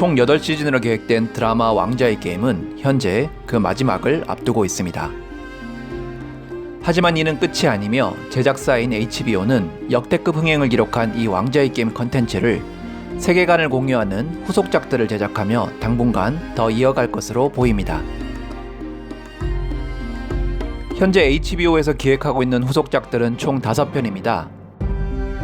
총 8시즌으로 계획된 드라마 왕좌의 게임은 현재 그 마지막을 앞두고 있습니다. 하지만 이는 끝이 아니며 제작사인 HBO는 역대급 흥행을 기록한 이 왕좌의 게임 컨텐츠를 세계관을 공유하는 후속작들을 제작하며 당분간 더 이어갈 것으로 보입니다. 현재 HBO에서 기획하고 있는 후속작들은 총 5편입니다.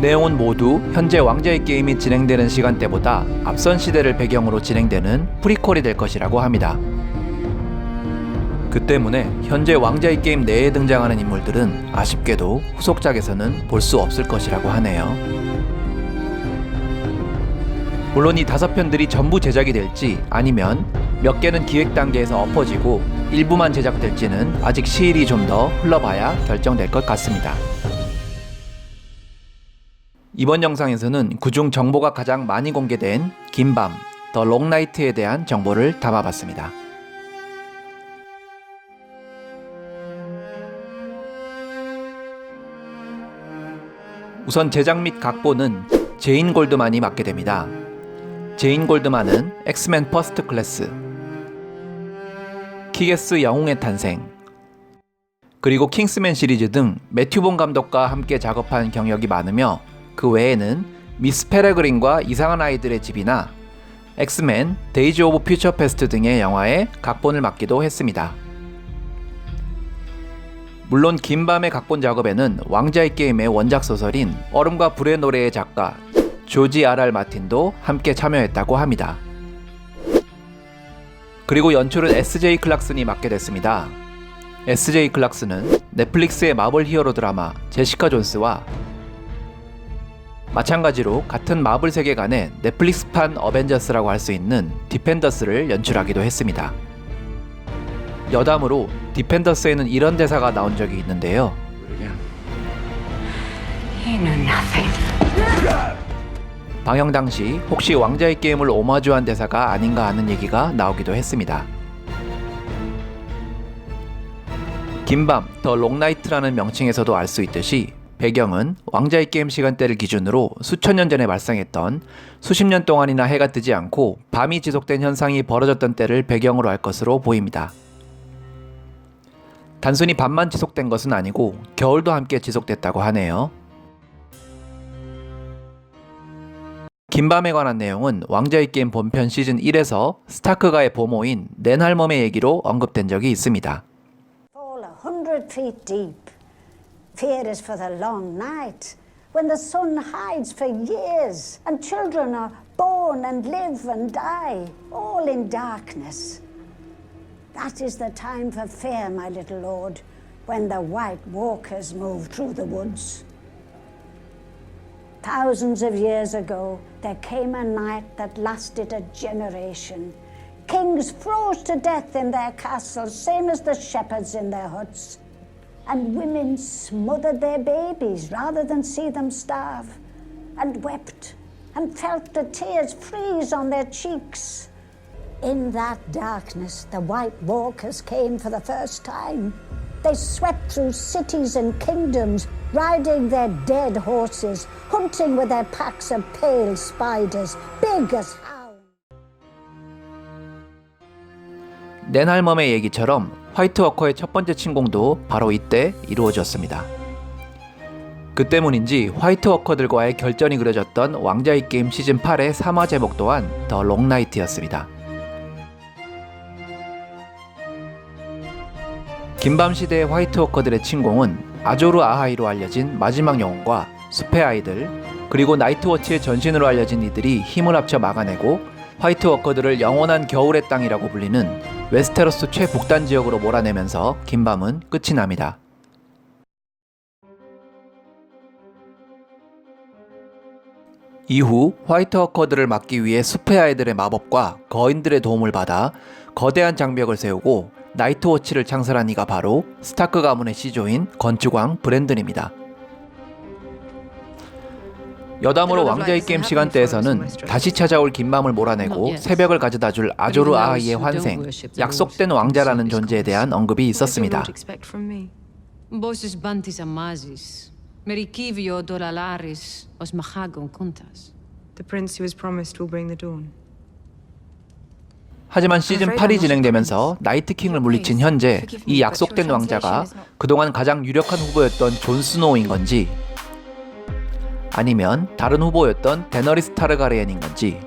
내용은 모두 현재 왕좌의 게임이 진행되는 시간대보다 앞선 시대를 배경으로 진행되는 프리퀄이 될 것이라고 합니다. 그 때문에 현재 왕좌의 게임 내에 등장하는 인물들은 아쉽게도 후속작에서는 볼 수 없을 것이라고 하네요. 물론 이 5편들이 전부 제작이 될지 아니면 몇 개는 기획 단계에서 엎어지고 일부만 제작될지는 아직 시일이 좀 더 흘러봐야 결정될 것 같습니다. 이번 영상에서는 그중 정보가 가장 많이 공개된 긴밤, 더 롱나이트에 대한 정보를 담아봤습니다. 우선 제작 및 각본은 제인 골드만이 맡게 됩니다. 제인 골드만은 엑스맨 퍼스트 클래스, 키게스 영웅의 탄생, 그리고 킹스맨 시리즈 등 매튜 본 감독과 함께 작업한 경력이 많으며 그 외에는 미스 페레그린과 이상한 아이들의 집이나 엑스맨, 데이즈 오브 퓨처 패스트 등의 영화에 각본을 맡기도 했습니다. 물론 긴밤의 각본 작업에는 왕좌의 게임의 원작 소설인 얼음과 불의 노래의 작가 조지 R.R. 마틴도 함께 참여했다고 합니다. 그리고 연출은 S.J. 클락슨이 맡게 됐습니다. S.J. 클락슨은 넷플릭스의 마블 히어로 드라마 제시카 존스와 마찬가지로 같은 마블 세계관의 넷플릭스판 어벤져스라고 할 수 있는 디펜더스를 연출하기도 했습니다. 여담으로 디펜더스에는 이런 대사가 나온 적이 있는데요. 방영 당시 혹시 왕좌의 게임을 오마주한 대사가 아닌가 하는 얘기가 나오기도 했습니다. 긴밤, 더 롱나이트라는 명칭에서도 알 수 있듯이 배경은 왕좌의 게임 시간대를 기준으로 수천 년 전에 발생했던 수십 년 동안이나 해가 뜨지 않고 밤이 지속된 현상이 벌어졌던 때를 배경으로 할 것으로 보입니다. 단순히 밤만 지속된 것은 아니고 겨울도 함께 지속됐다고 하네요. 긴밤에 관한 내용은 왕좌의 게임 본편 시즌 1에서 스타크가의 보모인 낸 할멈의 얘기로 언급된 적이 있습니다. Fall 100 feet deep. Fear is for the long night, when the sun hides for years, and children are born and live and die, all in darkness. That is the time for fear, my little lord, when the White Walkers move through the woods. Thousands of years ago, there came a night that lasted a generation. Kings froze to death in their castles, same as the shepherds in their huts. And women smothered their babies rather than see them starve, and wept, and felt the tears freeze on their cheeks. In that darkness, the White Walkers came for the first time. They swept through cities and kingdoms, riding their dead horses, hunting with their packs of pale spiders, big as hounds. 낸 할멈의 얘기처럼 화이트 워커의 첫 번째 침공도 바로 이때 이루어졌습니다. 그 때문인지 화이트 워커들과의 결전이 그려졌던 왕좌의 게임 시즌 8의 3화 제목 또한 더 롱나이트였습니다. 긴밤 시대의 화이트 워커들의 침공은 아조르 아하이로 알려진 마지막 영웅과 숲의 아이들, 그리고 나이트워치의 전신으로 알려진 이들이 힘을 합쳐 막아내고 화이트 워커들을 영원한 겨울의 땅이라고 불리는 웨스테로스 최북단 지역으로 몰아내면서 긴밤은 끝이 납니다. 이후 화이트 워커들을 막기 위해 숲의 아이들의 마법과 거인들의 도움을 받아 거대한 장벽을 세우고 나이트워치를 창설한 이가 바로 스타크 가문의 시조인 건축왕 브랜든입니다. 여담으로 왕좌의 게임 시간대에서는 다시 찾아올 긴밤을 몰아내고 새벽을 가져다줄 아조르 아하이의 환생, 약속된 왕자라는 존재에 대한 언급이 있었습니다. The prince who was promised will bring the dawn. 하지만 시즌 8이 진행되면서 나이트킹을 물리친 현재 이 약속된 왕자가 그동안 가장 유력한 후보였던 존 스노우인 건지, 아니면 다른 후보였던 데너리스 타르가리엔인 건지,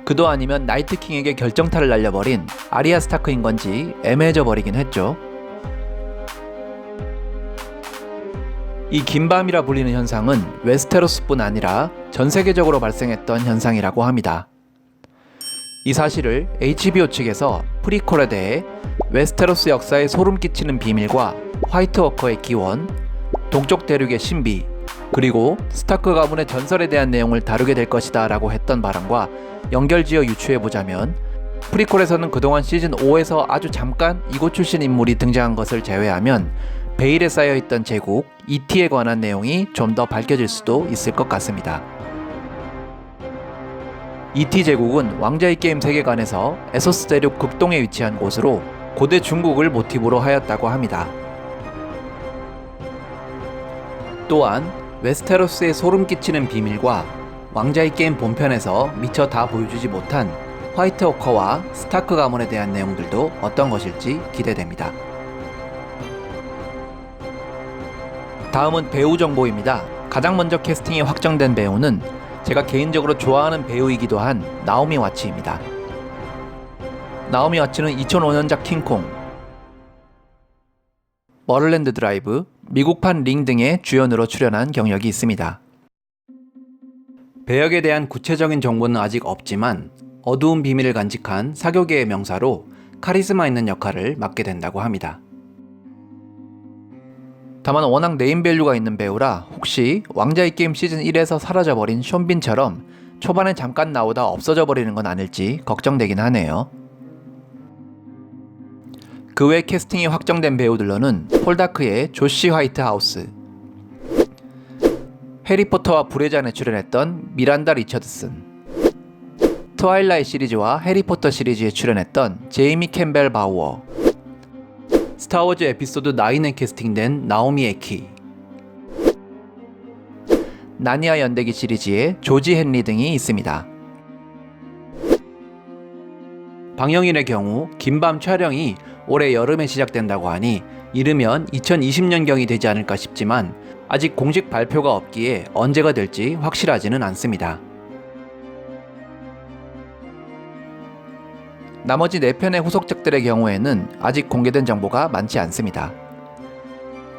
그도 아니면 나이트킹에게 결정타를 날려버린 아리아 스타크인 건지 애매해져 버리긴 했죠. 이 긴밤이라 불리는 현상은 웨스테로스뿐 아니라 전 세계적으로 발생했던 현상이라고 합니다. 이 사실을 HBO 측에서 프리퀄에 대해 웨스테로스 역사에 소름 끼치는 비밀과 화이트워커의 기원, 동쪽 대륙의 신비, 그리고 스타크 가문의 전설에 대한 내용을 다루게 될 것이다 라고 했던 바람과 연결지어 유추해보자면, 프리퀄에서는 그동안 시즌 5에서 아주 잠깐 이곳 출신 인물이 등장한 것을 제외하면 베일에 쌓여있던 제국 ET에 관한 내용이 좀 더 밝혀질 수도 있을 것 같습니다. ET 제국은 왕자의 게임 세계관에서 에소스 대륙 극동에 위치한 곳으로 고대 중국을 모티브로 하였다고 합니다. 또한 웨스테로스의 소름 끼치는 비밀과 왕자의 게임 본편에서 미처 다 보여주지 못한 화이트워커와 스타크 가문에 대한 내용들도 어떤 것일지 기대됩니다. 다음은 배우 정보입니다. 가장 먼저 캐스팅이 확정된 배우는 제가 개인적으로 좋아하는 배우이기도 한 나오미 와츠입니다. 나오미 와츠는 2005년작 킹콩, 머를랜드 드라이브, 미국판 링 등의 주연으로 출연한 경력이 있습니다. 배역에 대한 구체적인 정보는 아직 없지만 어두운 비밀을 간직한 사교계의 명사로 카리스마 있는 역할을 맡게 된다고 합니다. 다만 워낙 네임밸류가 있는 배우라 혹시 왕자의 게임 시즌 1에서 사라져버린 숀빈처럼 초반에 잠깐 나오다 없어져 버리는 건 아닐지 걱정되긴 하네요. 그 외 캐스팅이 확정된 배우들로는 폴다크의 조시 화이트하우스, 해리포터와 불의 잔에 출연했던 미란다 리처드슨, 트와일라이트 시리즈와 해리포터 시리즈에 출연했던 제이미 캠벨 바우어, 스타워즈 에피소드 9에 캐스팅된 나오미 에키, 나니아 연대기 시리즈의 조지 헨리 등이 있습니다. 방영일의 경우 긴밤 촬영이 올해 여름에 시작된다고 하니 이르면 2020년경이 되지 않을까 싶지만 아직 공식 발표가 없기에 언제가 될지 확실하지는 않습니다. 나머지 4편의 후속작들의 경우에는 아직 공개된 정보가 많지 않습니다.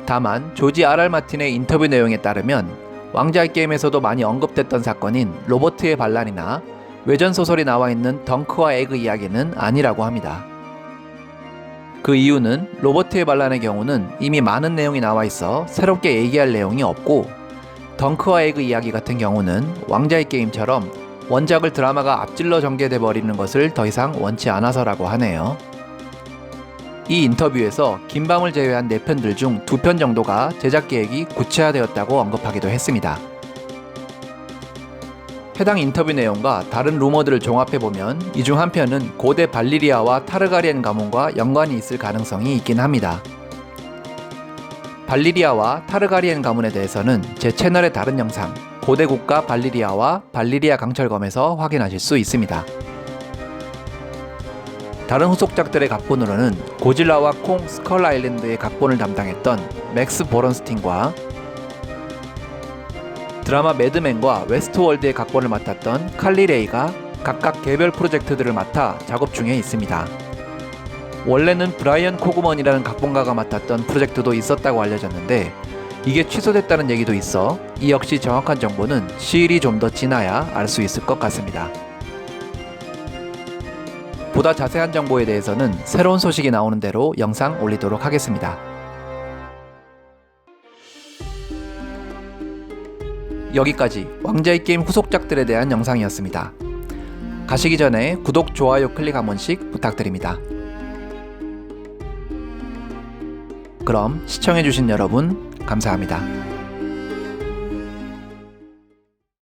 다만 조지 R.R. 마틴의 인터뷰 내용에 따르면 왕자의 게임에서도 많이 언급됐던 사건인 로버트의 반란이나 외전소설이 나와있는 덩크와 에그 이야기는 아니라고 합니다. 그 이유는 로버트의 반란의 경우는 이미 많은 내용이 나와있어 새롭게 얘기할 내용이 없고, 덩크와 에그 이야기 같은 경우는 왕자의 게임처럼 원작을 드라마가 앞질러 전개돼 버리는 것을 더 이상 원치 않아서라고 하네요. 이 인터뷰에서 긴밤을 제외한 4편들 중 2편 정도가 제작 계획이 구체화되었다고 언급하기도 했습니다. 해당 인터뷰 내용과 다른 루머들을 종합해보면 이 중 한 편은 고대 발리리아와 타르가리엔 가문과 연관이 있을 가능성이 있긴 합니다. 발리리아와 타르가리엔 가문에 대해서는 제 채널의 다른 영상 고대 국가 발리리아와 발리리아 강철검에서 확인하실 수 있습니다. 다른 후속작들의 각본으로는 고질라와 콩 스컬 아일랜드의 각본을 담당했던 맥스 보런스틴과 드라마 매드맨과 웨스트월드의 각본을 맡았던 칼리 레이가 각각 개별 프로젝트들을 맡아 작업 중에 있습니다. 원래는 브라이언 코그먼이라는 각본가가 맡았던 프로젝트도 있었다고 알려졌는데 이게 취소됐다는 얘기도 있어 이 역시 정확한 정보는 시일이 좀 더 지나야 알 수 있을 것 같습니다. 보다 자세한 정보에 대해서는 새로운 소식이 나오는 대로 영상 올리도록 하겠습니다. 여기까지 왕자의 게임 후속작들에 대한 영상이었습니다. 가시기 전에 구독, 좋아요 클릭 한 번씩 부탁드립니다. 그럼 시청해주신 여러분 감사합니다.